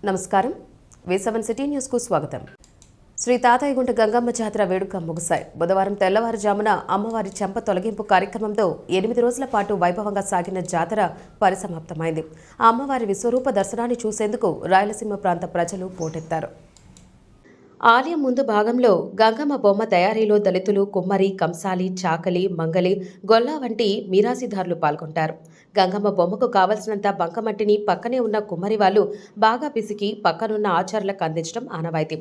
నమస్కారం. V7 city న్యూస్కు స్వాగతం. శ్రీ తాతయ్యగుంట గంగమ్మ జాతర వేడుక ముగిశాయి. బుధవారం తెల్లవారుజామున అమ్మవారి చెంప తొలగింపు కార్యక్రమంతో 8 రోజుల పాటు వైభవంగా సాగిన జాతర పరిసమాప్తమైంది. ఆ అమ్మవారి విశ్వరూప దర్శనాన్ని చూసేందుకు రాయలసీమ ప్రాంత ప్రజలు పోటెత్తారు. ఆలయం ముందు భాగంలో గంగమ్మ బొమ్మ తయారీలో దళితులు, కుమ్మరి, కంసాలి, చాకలి, మంగలి, గొల్లా వంటి మీరాసిదారులు పాల్గొంటారు. గంగమ్మ బొమ్మకు కావలసినంత బంకమట్టిని పక్కనే ఉన్న కుమ్మరి వాళ్ళు బాగా పిసికి పక్కనున్న ఆచారులకు అందించడం ఆనవాయితీ.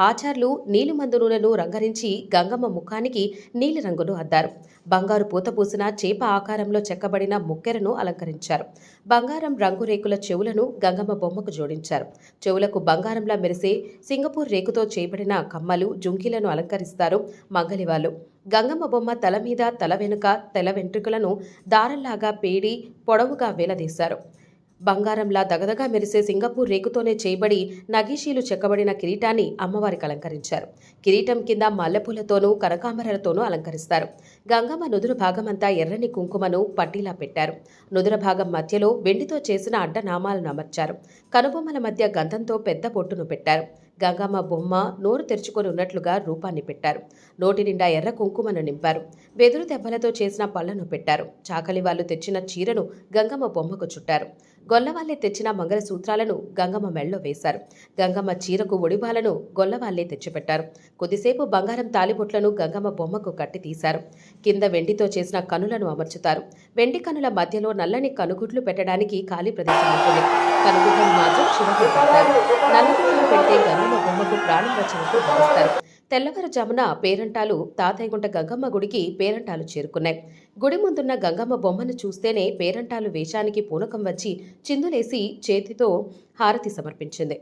ఆచార్యులు నీలిమందు నూనెను రంగరించి గంగమ్మ ముఖానికి నీలి రంగును అద్దారు. బంగారు పూత పూసిన చేప ఆకారంలో చెక్కబడిన ముక్కెరను అలంకరించారు. బంగారం రంగు రేకుల చెవులను గంగమ్మ బొమ్మకు జోడించారు. చెవులకు బంగారంలా మెరిసే సింగపూర్ రేకుతో చేయబడిన కమ్మలు, జుంకీలను అలంకరిస్తారు మంగలివాళ్ళు. గంగమ్మ బొమ్మ తల మీద, తల వెనుక తెల్ల వెంట్రుకలను దారంలాగా పేడి పొడవుగా వేలదీశారు. బంగారంలా దగదగా మెరిసే సింగపూర్ రేకుతోనే చేయబడి నగీషీలు చెక్కబడిన కిరీటాన్ని అమ్మవారికి అలంకరించారు. కిరీటం కింద మల్లెపూలతోనూ కనకాంబరాలతోనూ అలంకరిస్తారు. గంగమ్మ నుదురు భాగమంతా ఎర్రని కుంకుమను పట్టీలా పెట్టారు. నుదుర భాగం మధ్యలో వెండితో చేసిన అడ్డనామాలను అమర్చారు. కనుబొమ్మల మధ్య గంధంతో పెద్ద బొట్టును పెట్టారు. గంగమ్మ బొమ్మ నోరు తెరుచుకొని ఉన్నట్లుగా రూపాన్ని పెట్టారు. నోటి నిండా ఎర్ర కుంకుమను నింపారు. వెదురు దెబ్బలతో చేసిన పళ్లను పెట్టారు. చాకలి వాళ్ళు తెచ్చిన చీరను గంగమ్మ బొమ్మకు చుట్టారు. గొల్లవాళ్లే తెచ్చిన మంగళసూత్రాలను గంగమ్మ మెళ్ళో వేశారు. గంగమ్మ చీరకు ఒడిబాలను గొల్లవాళ్లే తెచ్చిపెట్టారు. కొద్దిసేపు బంగారం తాలిబొట్లను గంగమ్మ బొమ్మకు కట్టి తీశారు. కింద వెండితో చేసిన కనులను అమర్చుతారు. వెండి కనుల మధ్యలో నల్లని కనుగుడ్లు పెట్టడానికి ఖాళీ ప్రదేశం ఉంటుంది. కనుగుడ్లను మాత్రం చివరికి పెడతారు. నల్లగుడ్లను పెడితే గంగమ్మ బొమ్మకు ప్రాణం రచనకు భావిస్తారు. తెల్లవారుజామున పేరంటాలు తాతయ్యగుంట గంగమ్మ గుడికి పేరంటాలు చేరుకున్నాయి. గుడి ముందున్న గంగమ్మ బొమ్మను చూస్తేనే పేరంటాలు వేషానికి పూనకం వచ్చి చిందులేసి చేతితో హారతి సమర్పించింది.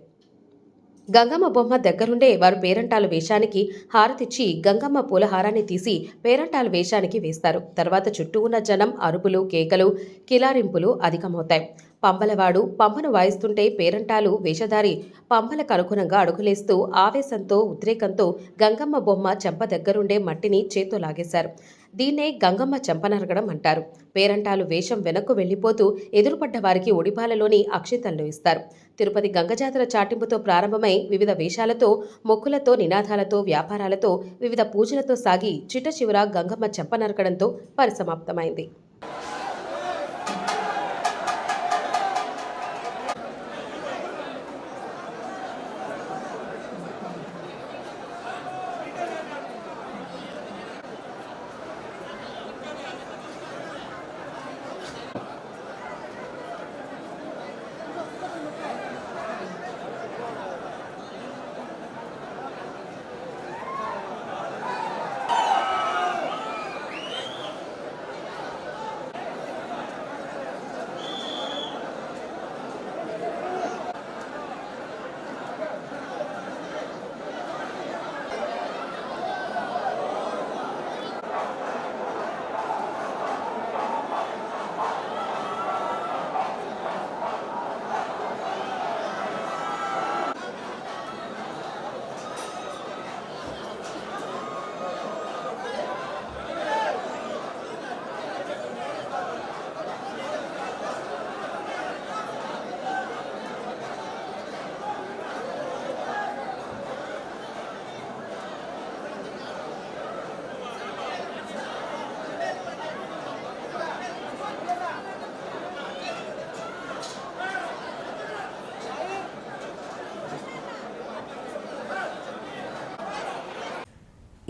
గంగమ్మ బొమ్మ దగ్గరుండే వారు పేరంటాలు వేషానికి హారతిచ్చి గంగమ్మ పూలహారాన్ని తీసి పేరంటాలు వేషానికి వేస్తారు. తర్వాత చుట్టూ ఉన్న జనం అరుపులు, కేకలు, కిలారింపులు అధికమవుతాయి. పంబలవాడు పంపను వాయిస్తుంటే పేరంటాలు వేషధారి పంపలకు అనుగుణంగా అడుగులేస్తూ ఆవేశంతో, ఉద్రేకంతో గంగమ్మ బొమ్మ చెంప దగ్గరుండే మట్టిని చేత్తో లాగేశారు. దీన్నే గంగమ్మ చెంపనరగడం అంటారు. పేరంటాలు వేషం వెనక్కు వెళ్లిపోతూ ఎదురుపడ్డ వారికి ఒడిపాలలోని అక్షింతలను ఇస్తారు. తిరుపతి గంగజాతర చాటింపుతో ప్రారంభమై వివిధ వేషాలతో, మొక్కులతో, నినాదాలతో, వ్యాపారాలతో, వివిధ పూజలతో సాగి చిట్ట చివర గంగమ్మ చెంపనరకడంతో పరిసమాప్తమైంది.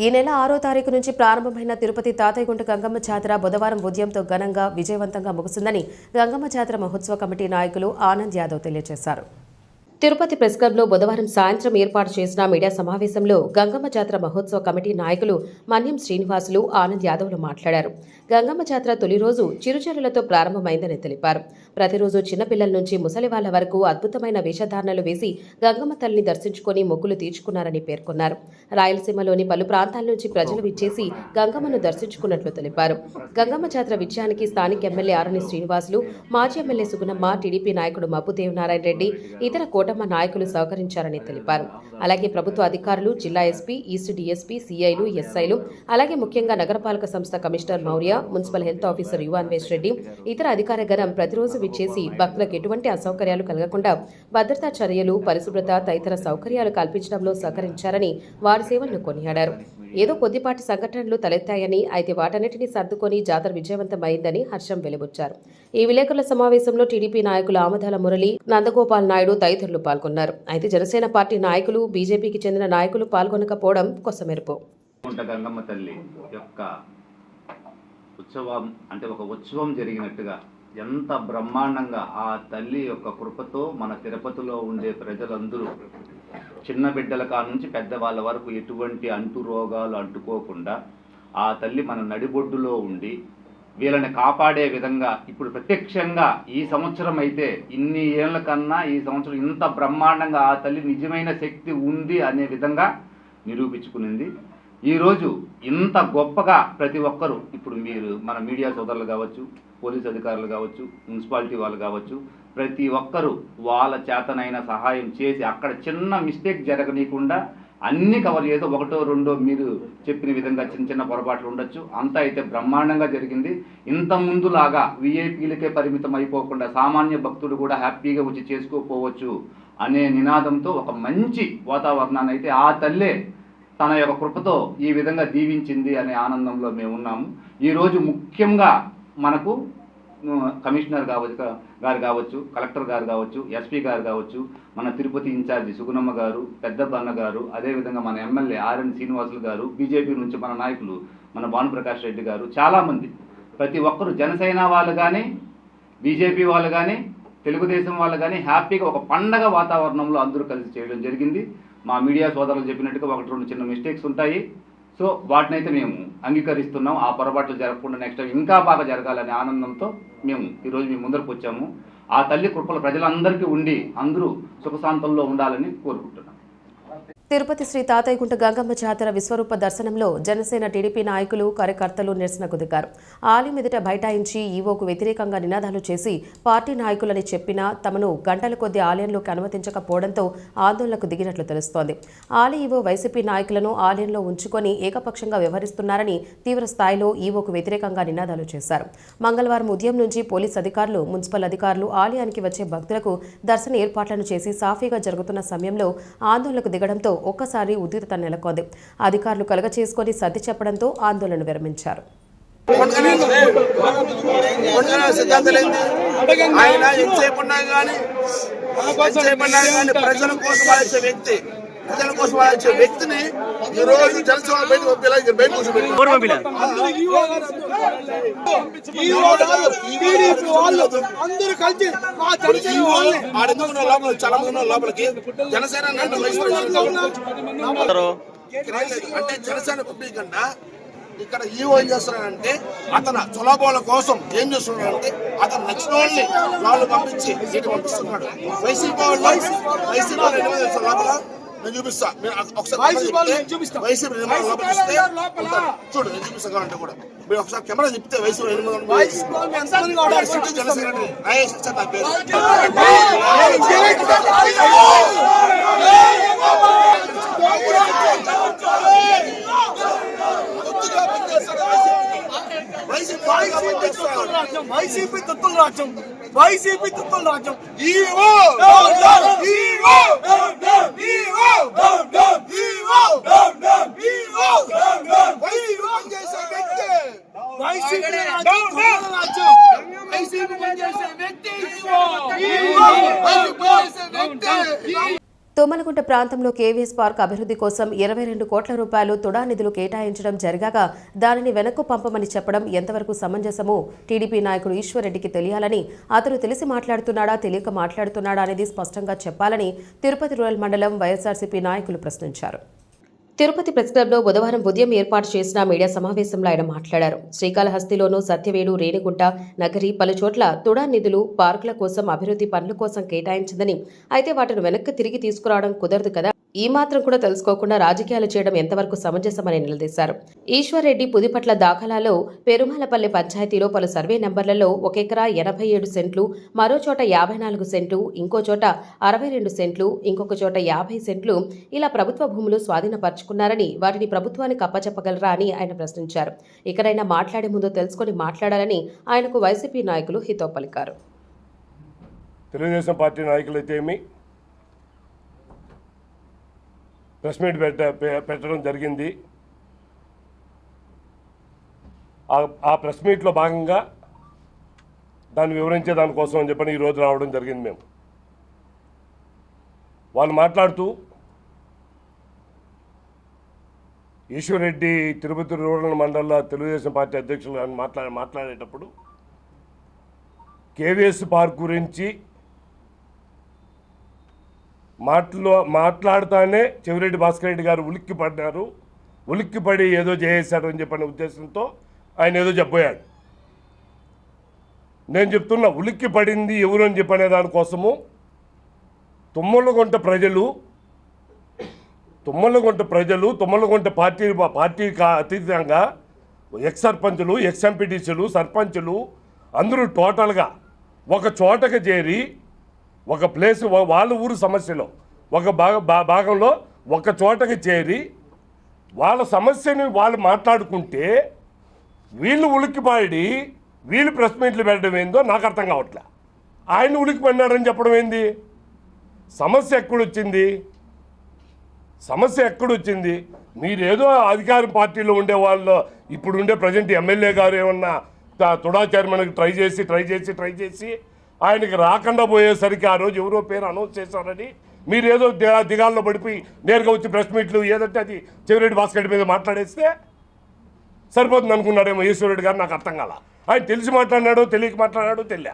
ఈ నెల 6వ తారీఖు నుంచి ప్రారంభమైన తిరుపతి తాతయ్యగుంట గంగమ్మ జాతర బుధవారం ఉదయంతో ఘనంగా విజయవంతంగా ముగిసిందని గంగమ్మ జాతర మహోత్సవ కమిటీ నాయకులు ఆనంద్ యాదవ్ తెలియజేశారు. తిరుపతి ప్రెస్ క్లబ్లో బుధవారం సాయంత్రం ఏర్పాటు చేసిన మీడియా సమావేశంలో గంగమ్మ జాతర మహోత్సవ కమిటీ నాయకులు మన్యం శ్రీనివాసులు, ఆనంద్ యాదవ్లు మాట్లాడారు. గంగమ్మ జాతర తొలి రోజు చిరుజల్లులతో ప్రారంభమైందని తెలిపారు. ప్రతిరోజు చిన్నపిల్లల నుంచి ముసలి వాళ్ల వరకు అద్భుతమైన వేషధారణలు వేసి గంగమ్మ తల్లిని దర్శించుకుని మొక్కులు తీర్చుకున్నారని పేర్కొన్నారు. రాయలసీమలోని పలు ప్రాంతాల నుంచి ప్రజలు విచ్చేసి గంగమ్మను దర్శించుకున్నట్లు తెలిపారు. గంగమ్మ జాతర విజయానికి స్థానిక ఎమ్మెల్యే ఆరణి శ్రీనివాసులు, మాజీ ఎమ్మెల్యే సుగుణమ్మ, టీడీపీ నాయకుడు మబ్బు దేవనారాయణ రెడ్డి, ఇతర కోటమ్మ నాయకులు సహకరించారని తెలిపారు. అలాగే ప్రభుత్వ అధికారులు, జిల్లా ఎస్పీ, ఈస్ట్ డీఎస్పీ, సీఐలు, ఎస్ఐలు, అలాగే ముఖ్యంగా నగరపాలక సంస్థ commissioner Maurya, municipal health officer Yuvanvesh Reddy, ఇతర అధికార గణం ప్రతిరోజు విచ్చేసి భక్తులకు ఎటువంటి అసౌకర్యాలు కలగకుండా భద్రతా చర్యలు, పరిశుభ్రత తదితర సౌకర్యాలు కల్పించడంలో సహకరించారని వారి సేవలను కొనియాడారు. ఏదో కొద్దిపాటి సంఘటనలు తలెత్తాయని, అయితే వాటన్నిటినీ సర్దుకొని జాతర విజయవంతమైందని హర్షం వెలిబుచ్చారు. ఈ విలేకరుల సమావేశంలో టీడీపీ నాయకులు ఆమదాల మురళి, నందగోపాల్ నాయుడు తదితరులు పాల్గొన్నారు. అయితే జనసేన పార్టీ నాయకులు, బీజేపీకి చెందిన నాయకులు పాల్గొనకపోవడం కొసమెరుపు. గంగమ్మ తల్లి యొక్క ఉత్సవం అంటే ఒక ఉత్సవం జరిగినట్టుగా ఎంత బ్రహ్మాండంగా ఆ తల్లి యొక్క కృపతో మన తిరుపతిలో ఉండే ప్రజలందరూ చిన్న బిడ్డల కాడ నుంచి పెద్దవాళ్ళ వరకు ఎటువంటి అంటు రోగాలు అంటుకోకుండా ఆ తల్లి మన నడిబొడ్డులో ఉండి వీళ్ళని కాపాడే విధంగా ఇప్పుడు ప్రత్యక్షంగా ఈ సంవత్సరం అయితే ఇన్ని ఏళ్ల కన్నా ఈ సంవత్సరం ఇంత బ్రహ్మాండంగా ఆ తల్లి నిజమైన శక్తి ఉంది అనే విధంగా నిరూపించుకునింది. ఈరోజు ఇంత గొప్పగా ప్రతి ఒక్కరూ ఇప్పుడు మీరు మన మీడియా సోదరులు కావచ్చు, పోలీస్ అధికారులు కావచ్చు, మున్సిపాలిటీ వాళ్ళు కావచ్చు, ప్రతి ఒక్కరూ వాళ్ళ చేతనైన సహాయం చేసి అక్కడ చిన్న మిస్టేక్ జరగనీయకుండా అన్ని కవర్ చేసి ఒకటో రెండో మీరు చెప్పిన విధంగా చిన్న చిన్న పొరపాట్లు ఉండొచ్చు, అంతా అయితే బ్రహ్మాండంగా జరిగింది. ఇంత ముందులాగా విఐపీలకే పరిమితం అయిపోకుండా సామాన్య భక్తుడు కూడా హ్యాపీగా వచ్చి చేసుకోపోవచ్చు అనే నినాదంతో ఒక మంచి వాతావరణాన్ని అయితే ఆ తల్లే తన యొక్క కృపతో ఈ విధంగా దీవించింది అనే ఆనందంలో మేము ఉన్నాము. ఈరోజు ముఖ్యంగా మనకు కమిషనర్ గారు కావచ్చు, కలెక్టర్ గారు కావచ్చు, ఎస్పీ గారు కావచ్చు, మన తిరుపతి ఇన్ఛార్జి సుగుణమ్మ గారు, పెద్దబన్న గారు, అదేవిధంగా మన ఎమ్మెల్యే ఆర్ఎన్ శ్రీనివాసులు గారు, బీజేపీ నుంచి మన నాయకులు మన భానుప్రకాష్ రెడ్డి గారు, చాలామంది ప్రతి ఒక్కరు జనసేన వాళ్ళు కానీ, బీజేపీ వాళ్ళు కానీ, తెలుగుదేశం వాళ్ళు కానీ హ్యాపీగా ఒక పండగ వాతావరణంలో అందరూ కలిసి చేయడం జరిగింది. మా మీడియా సోదరులు చెప్పినట్టుగా ఒకటి రెండు చిన్న మిస్టేక్స్ ఉంటాయి. సో వాటినైతే మేము అంగీకరిస్తున్నాం. ఆ పొరపాట్లు జరగకుండా నెక్స్ట్ టైం ఇంకా బాగా జరగాలనే ఆనందంతో మేము ఈరోజు మీ ముందరకు వచ్చాము. ఆ తల్లి కృపలు ప్రజలందరికీ ఉండి అందరూ సుఖశాంతంలో ఉండాలని కోరుకుంటున్నాం. తిరుపతి శ్రీ తాతయ్యగుంట గంగమ్మ జాతర విశ్వరూప దర్శనంలో జనసేన టీడీపీ నాయకులు, కార్యకర్తలు నిరసనకు దిగారు. ఆలయం ఎదుట బైఠాయించి ఈవోకు వ్యతిరేకంగా నినాదాలు చేసి పార్టీ నాయకులని చెప్పినా తమను గంటల కొద్దీ ఆలయంలోకి అనుమతించకపోవడంతో ఆందోళనకు దిగినట్లు తెలుస్తోంది. ఆలయ ఈవో వైసీపీ నాయకులను ఆలయంలో ఉంచుకొని ఏకపక్షంగా వ్యవహరిస్తున్నారని తీవ్ర స్థాయిలో ఈవోకు వ్యతిరేకంగా నినాదాలు చేశారు. మంగళవారం ఉదయం నుంచి పోలీస్ అధికారులు, మున్సిపల్ అధికారులు ఆలయానికి వచ్చే భక్తులకు దర్శన ఏర్పాట్లను చేసి సాఫీగా జరుగుతున్న సమయంలో ఆందోళనకు దిగడంతో ఒక్కసారి ఉద్రిక్తత నెలకొంది. అధికారులు కలగ చేసుకుని సర్ది చెప్పడంతో ఆందోళన విరమించారు. ప్రజల కోసం వచ్చే వ్యక్తిని ఈ రోజు జనసేన బయట అందరూ కలిసి చాలా మంది లోపలికి జనసేన అంటే జనసేన పబ్లిక్ కన్నా ఇక్కడ ఈవో ఏం చేస్తున్నాడంటే అతను చొలబోల కోసం ఏం చేస్తున్నాడంటే అతను నచ్చిన వాళ్ళని వాళ్ళు పంపించి సీటు పంపిస్తున్నాడు. వైసీపీ వాళ్ళు లోపల నేను చూపిస్తా, మీరు ఒకసారి వైసీపీ చూడు, నేను చూపిస్తా కావాలంటే కూడా మీరు ఒకసారి కెమెరా చెప్తే వైసీపీ వైసీపీ తత్తుల రాజ్యం, వైసీపీ తత్తుల రాజ్యం. తొమ్మలగుంట ప్రాంతంలో కేవీఎస్ పార్క్ అభివృద్ధి కోసం 22 కోట్ల రూపాయలు తుడా నిధులు కేటాయించడం జరగాక దానిని వెనక్కు పంపమని చెప్పడం ఎంతవరకు సమంజసమో టీడీపీ నాయకుడు ఈశ్వర్రెడ్డికి తెలియాలని, అతను తెలిసి మాట్లాడుతున్నాడా తెలియక మాట్లాడుతున్నాడా అనేది స్పష్టంగా చెప్పాలని తిరుపతి రూరల్ మండలం వైఎస్ఆర్సీపీ నాయకులు ప్రశ్నించారు. తిరుపతి ప్రెస్ క్లబ్లో బుధవారం ఉదయం ఏర్పాటు చేసిన మీడియా సమావేశంలో ఆయన మాట్లాడారు. శ్రీకాళహస్తిలోనూ సత్యవేడు, రేణిగుంట, నగరి పలుచోట్ల తుడా నిధులు పార్కుల కోసం, అభివృద్ధి పనుల కోసం కేటాయించిందని, అయితే వాటిని వెనక్కి తిరిగి తీసుకురావడం కుదరదు కదా, ఈ మాత్రం కూడా తెలుసుకోకుండా రాజకీయాలు చేయడం ఎంతవరకు సమంజసమని నిలదీశారు. ఈశ్వర్రెడ్డి పుదిపట్ల దాఖలాలో పెరుమాలపల్లె పంచాయతీలో పలు సర్వే నెంబర్లలో 1 ఎకరా 87 సెంట్లు, మరో చోట 54 సెంట్లు, ఇంకో చోట 62 సెంట్లు, ఇంకొక చోట 50 సెంట్లు ఇలా ప్రభుత్వ భూములు స్వాధీనపరుచుకున్నారని, వాటిని ప్రభుత్వానికి అప్పచెప్పగలరా అని ఆయన ప్రశ్నించారు. ఇకనైనా మాట్లాడే ముందు తెలుసుకొని మాట్లాడాలని ఆయనకు వైసీపీ నాయకులు హితవు పలికారు. తెలుగుదేశం పార్టీ నాయకులైతే ఏమి ప్రెస్ మీట్ పెట్టడం జరిగింది. ఆ ప్రెస్ మీట్లో భాగంగా దాన్ని వివరించే దానికోసం అని చెప్పని ఈరోజు రావడం జరిగింది. మేము వాళ్ళు మాట్లాడుతూ ఈశ్వర్రెడ్డి తిరుపతి రూరల్ మండల తెలుగుదేశం పార్టీ అధ్యక్షులు మాట్లాడేటప్పుడు కేవీఎస్ పార్క్ గురించి మాట్లాడుతానే చెవిరెడ్డి భాస్కర్ రెడ్డి గారు ఉలిక్కిపడి ఏదో చేసేశాడు అని చెప్పిన ఉద్దేశంతో ఆయన ఏదో చెప్పబోయాడు. నేను చెప్తున్నా, ఉలిక్కి పడింది ఎవరు అని చెప్పనే దానికోసము తుమ్మలగుంట పార్టీకి అతీతంగా ఎక్స్ సర్పంచులు, ఎక్స్ ఎంపీటీసీలు, సర్పంచులు అందరూ టోటల్గా ఒక చోటకి చేరి ఒక ప్లేస్ వాళ్ళ ఊరు సమస్యలో ఒక భాగంలో ఒక చోటకి చేరి వాళ్ళ సమస్యని వాళ్ళు మాట్లాడుకుంటే వీళ్ళు ఉలిక్కిపడి వీళ్ళు ప్రెస్ మీట్లు పెట్టడం ఏందో నాకు అర్థం కావట్లే. ఆయన ఉలిక్కిపడినాడని చెప్పడం ఏంది? సమస్య ఎక్కడొచ్చింది? మీరేదో అధికార పార్టీలో ఉండే వాళ్ళు ఇప్పుడు ఉండే ప్రజెంట్ ఎమ్మెల్యే గారు ఏమన్నా తుడా చైర్మన్కి ట్రై చేసి ఆయనకి రాకుండా పోయేసరికి ఆ రోజు ఎవరో పేరు అనౌన్స్ చేశారని మీరేదో దిగాల్లో పడిపోయి నేరుగా వచ్చి ప్రెస్ మీట్లు ఏదంటే అది చెవిరెడ్డి భాస్కర్ మీద మాట్లాడేస్తే సరిపోతుంది అనుకున్నాడేమో ఈశ్వరెడ్డి గారు. నాకు అర్థం కాల. ఆయన తెలిసి మాట్లాడినాడో తెలియక మాట్లాడాడో తెలియ.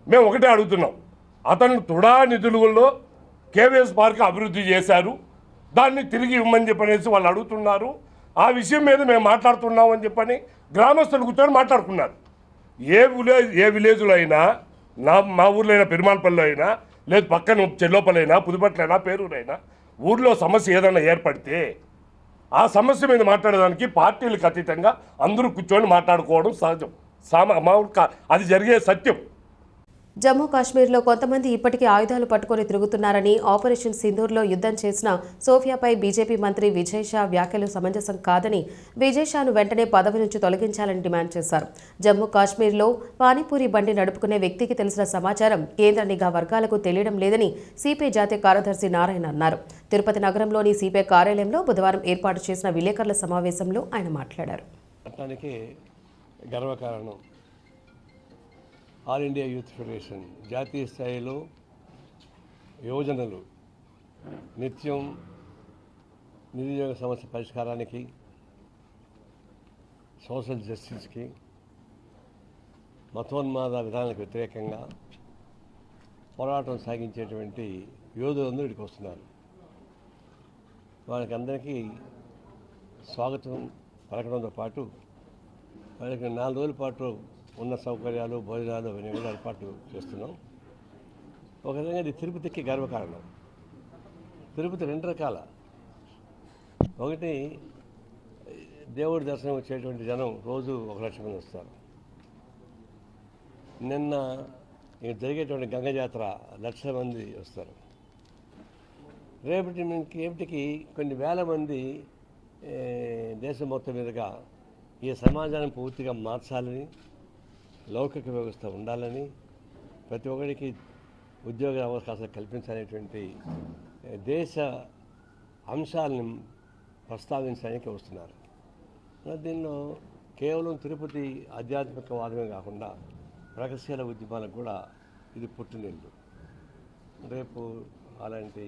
మేము ఒకటే అడుగుతున్నాం, అతను తుడా నిధులలో కేవీఎస్ పార్క్ అభివృద్ధి చేశారు, దాన్ని తిరిగి ఇవ్వమని చెప్పనేసి వాళ్ళు అడుగుతున్నారు. ఆ విషయం మీద మేము మాట్లాడుతున్నాం అని చెప్పని గ్రామస్తులు కూర్చొని మాట్లాడుకున్నారు. ఏ విలేజ్లో అయినా మా ఊర్లో అయినా పెరుమాళపల్లిలో అయినా లేదు పక్కన చెల్లోపలైనా పుదుపట్లైనా పేరూరైనా ఊర్లో సమస్య ఏదైనా ఏర్పడితే ఆ సమస్య మీద మాట్లాడడానికి పార్టీలకు అతీతంగా అందరూ కూర్చొని మాట్లాడుకోవడం సహజం, అది జరిగే సత్యం. జమ్మూ కాశ్మీర్లో కొంతమంది ఇప్పటికీ ఆయుధాలు పట్టుకొని తిరుగుతున్నారని, ఆపరేషన్ సింధూర్లో యుద్ధం చేసిన సోఫియాపై బీజేపీ మంత్రి విజయ్ షా వ్యాఖ్యలు సమంజసం కాదని విజయ్ షాను వెంటనే పదవి నుంచి తొలగించాలని డిమాండ్ చేశారు. జమ్మూ కాశ్మీర్లో పానీపూరి బండి నడుపుకునే వ్యక్తికి తెలిసిన సమాచారం కేంద్ర నిఘా వర్గాలకు తెలియడం లేదని సిపిఐ జాతీయ కార్యదర్శి నారాయణ అన్నారు. తిరుపతి నగరంలోని సిపిఐ కార్యాలయంలో బుధవారం ఏర్పాటు చేసిన విలేకరుల సమావేశంలో ఆయన మాట్లాడారు. ఆల్ ఇండియా యూత్ ఫెడరేషన్ జాతీయ స్థాయిలో యోజనలు నిత్యం నిరుద్యోగ సమస్య పరిష్కారానికి, సోషల్ జస్టిస్కి, మతోన్మాద విధానాలకు వ్యతిరేకంగా పోరాటం సాగించేటువంటి యోధులందరూ ఇక్కడికి వస్తున్నారు. వాళ్ళకి అందరికీ స్వాగతం పలకడంతో పాటు వాళ్ళకి 4 రోజుల పాటు ఉన్న సౌకర్యాలు, భోజనాలు అవన్నీ కూడా ఏర్పాటు చేస్తున్నాం. ఒక విధంగా ఇది తిరుపతికి గర్వకారణం. తిరుపతి 2 రకాల, ఒకటి దేవుడి దర్శనం వచ్చేటువంటి జనం రోజు 1 లక్ష మంది వస్తారు. నిన్న జరిగేటువంటి గంగ జాతర 1 లక్ష మంది వస్తారు. రేపటికి కొన్ని వేల మంది దేశం మొత్తం మీదుగా ఈ సమాజాన్ని పూర్తిగా మార్చాలని, లౌకిక వ్యవస్థ ఉండాలని, ప్రతి ఒక్కరికి ఉద్యోగ అవకాశాలు కల్పించాలనేటువంటి దేశ అంశాలను ప్రస్తావించడానికి వస్తున్నారు. దీనిలో కేవలం తిరుపతి ఆధ్యాత్మికవాదమే కాకుండా ప్రగతిశీల ఉద్యమాలకు కూడా ఇది పుట్టినిల్లు. రేపు అలాంటి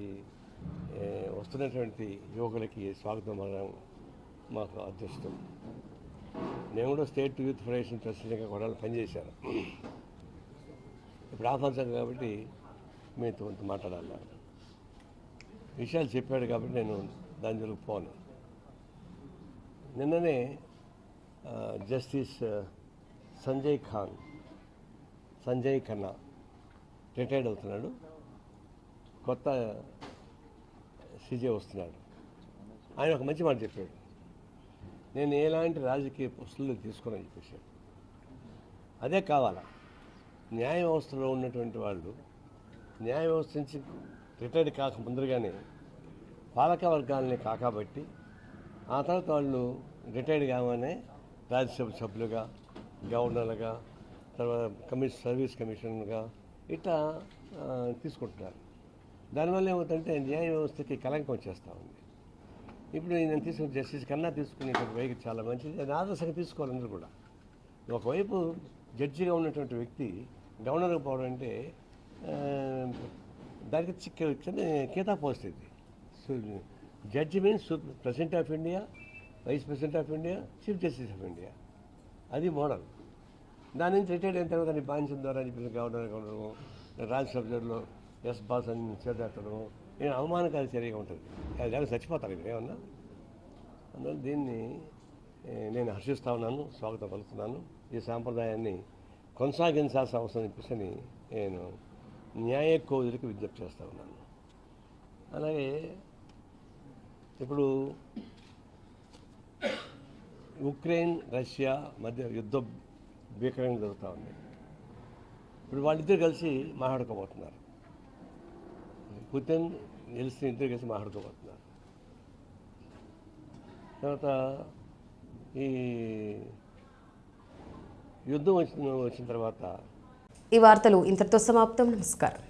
వస్తున్నటువంటి యువకులకి స్వాగతం అనడం మాకు అదృష్టం. నేను కూడా స్టేట్ యూత్ ఫెడరేషన్ ప్రెసిడెంట్గా కూడా పనిచేశాను. ఇప్పుడు ఆహ్వానించాను కాబట్టి మీతో మాట్లాడాలి. విషయాలు చెప్పాడు కాబట్టి నేను దాని జోలికి పోను. నిన్ననే జస్టిస్ సంజయ్ ఖన్నా రిటైర్డ్ అవుతున్నాడు. కొత్త సీజే వస్తున్నాడు. ఆయన ఒక మంచి మాట చెప్పాడు, నేను ఎలాంటి రాజకీయ పుస్తులు తీసుకుని చెప్పేసి. అదే కావాలా. న్యాయ వ్యవస్థలో ఉన్నటువంటి వాళ్ళు న్యాయ వ్యవస్థ నుంచి రిటైర్డ్ కాక ముందరగానే పాలక వర్గాలని కాకబట్టి ఆ తర్వాత వాళ్ళు రిటైర్డ్ కాగానే రాజ్యసభ సభ్యులుగా, గవర్నర్లుగా, తర్వాత సర్వీస్ కమిషనర్గా, ఇట్లా తీసుకుంటున్నారు. దానివల్ల ఏమవుతుందంటే న్యాయ వ్యవస్థకి కలంకం వచ్చేస్తూ ఉంది. ఇప్పుడు నేను తీసుకున్న జస్టిస్ కన్నా తీసుకునేటువంటి వైఖరి చాలా మంచిది, అది ఆదర్శంగా తీసుకోవాలి అందరూ కూడా. ఒకవైపు జడ్జిగా ఉన్నటువంటి వ్యక్తి గవర్నర్గా పోవడం అంటే దానికి చిన్న కేతా పోస్ట్ ఇది. So judge means president of India, vice president of India, chief justice of India. అది మోడల్. దాని నుంచి రిటైర్డ్ అయిన తర్వాత బాధ్యత ద్వారా చెప్పిన గవర్నర్ రాజ్యసభలో ఎస్ బాస్ అని చేద్దాం, నేను అవమానకారి చర్యగా ఉంటుంది. అది చచ్చిపోతాను ఇక్కడ ఏమన్నా. అందువల్ల దీన్ని నేను హర్షిస్తూ ఉన్నాను, స్వాగతం పలుకుతున్నాను. ఈ సాంప్రదాయాన్ని కొనసాగించాల్సిన అవసరం చెప్పేసి నేను న్యాయ కోవిదులకు విజ్ఞప్తి చేస్తూ ఉన్నాను. అలాగే ఇప్పుడు ఉక్రెయిన్ రష్యా మధ్య యుద్ధ భీకరంగా జరుగుతూ ఉంది. ఇప్పుడు వాళ్ళిద్దరు కలిసి మాట్లాడుకోబోతున్నారు. పుతిన్ గెలిచి ఇద్దరు కలిసి మాట్లాడుకోబోతున్నారు. తర్వాత ఈ యుద్ధం వచ్చిన తర్వాత ఈ వార్తలు ఇంతటితో సమాప్తం. నమస్కారం.